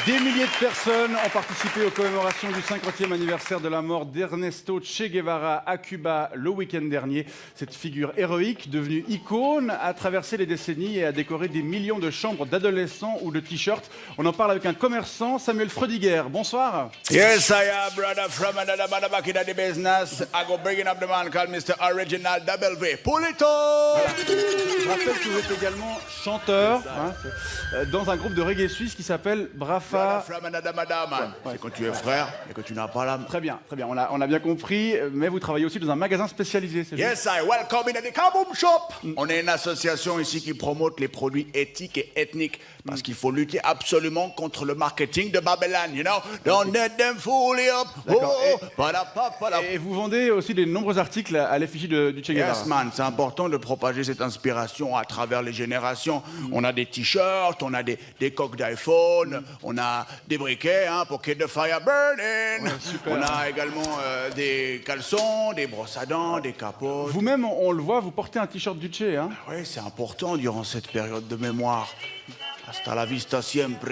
Des milliers de personnes ont participé aux commémorations du 50e anniversaire de la mort d'Ernesto Che Guevara à Cuba le week-end dernier. Cette figure héroïque, devenue icône, a traversé les décennies et a décoré des millions de chambres d'adolescents ou de t-shirts. On en parle avec un commerçant, Samuel Freudiguer. Bonsoir. Yes, I am brother from another man back in the business. I go bringing up the man called Mr. Original W. Pull it up! Je rappelle que vous êtes également chanteur dans un groupe de reggae suisse qui s'appelle Brafa. From another madam, man. C'est quand tu es frère et que tu n'as pas l'âme. Très bien, on a bien compris, mais vous travaillez aussi dans un magasin spécialisé, c'est juste? Yes, I welcome in the Kaboom Shop. On est une association ici qui promote les produits éthiques et ethniques parce qu'il faut lutter absolument contre le marketing de Babylone, you know? Don't let them fool you up. D'accord. Et Et vous vendez aussi de nombreux articles à l'effigie du Che Guevara. yes, man, c'est important de propager cette inspiration à travers les générations. On a des t-shirts, on a des coques d'iPhone, on a des briquets pour Keep the Fire Burning. super. On a également des caleçons, des brosses à dents, des capotes. Vous-même, on le voit, vous portez un t-shirt du Che, hein? Oui, c'est important durant cette période de mémoire. Hasta la vista siempre.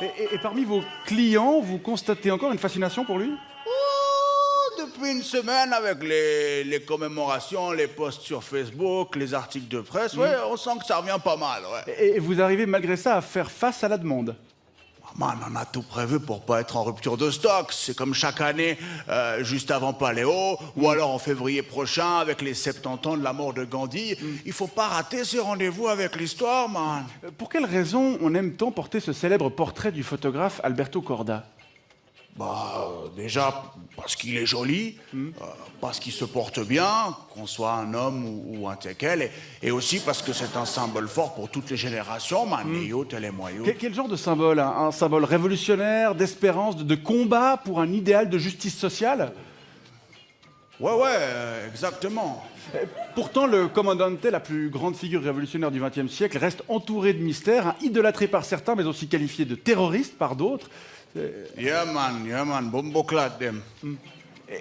Et parmi vos clients, vous constatez encore une fascination pour lui? Oh, depuis une semaine, avec les commémorations, les posts sur Facebook, les articles de presse, ouais, on sent que ça revient pas mal, ouais. Et vous arrivez malgré ça à faire face à la demande? Man, on a tout prévu pour pas être en rupture de stock. C'est comme chaque année, juste avant Paléo, ou alors en février prochain, avec les 70 ans de la mort de Gandhi. Il faut pas rater ces rendez-vous avec l'histoire, man. Pour quelle raison on aime tant porter ce célèbre portrait du photographe Alberto Corda? Déjà, parce qu'il est joli, parce qu'il se porte bien, qu'on soit un homme ou un tekel, et aussi parce que c'est un symbole fort pour toutes les générations, man, les yachts et les moyaux. Quel genre de symbole, hein? Un symbole révolutionnaire, d'espérance, de combat pour un idéal de justice sociale? Ouais, exactement. Pourtant, le Commandante, la plus grande figure révolutionnaire du XXe siècle, reste entouré de mystères, hein, idolâtré par certains, mais aussi qualifié de terroriste par d'autres. Yeah, man, bombo clad them.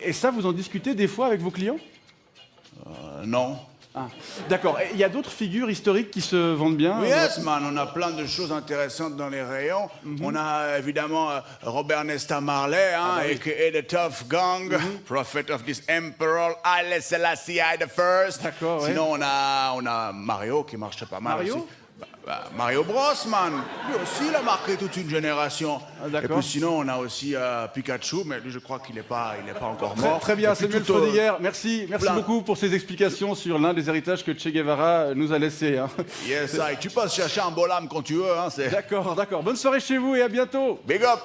Et ça, vous en discutez des fois avec vos clients? Non. Ah, d'accord. Et il y a d'autres figures historiques qui se vendent bien? Yes, man, on a plein de choses intéressantes dans les rayons. On a évidemment Robert Nesta Marley, a.k.a. the Tough Gang, prophet of this emperor, Haile Selassie I I. D'accord, ouais. Sinon, on a Mario qui marche pas mal Mario aussi. Mario Bros, man. Lui aussi, il a marqué toute une génération. Et d'accord. puis sinon, on a aussi Pikachu, mais lui, je crois qu'il n'est pas encore mort. Très bien, Et puis Samuel tout, Freudiguer. Merci plein. beaucoup pour ces explications sur l'un des héritages que Che Guevara nous a laissés, hein. Yes, tu passes chercher un bol âme quand tu veux. D'accord. Bonne soirée chez vous et à bientôt. Big up.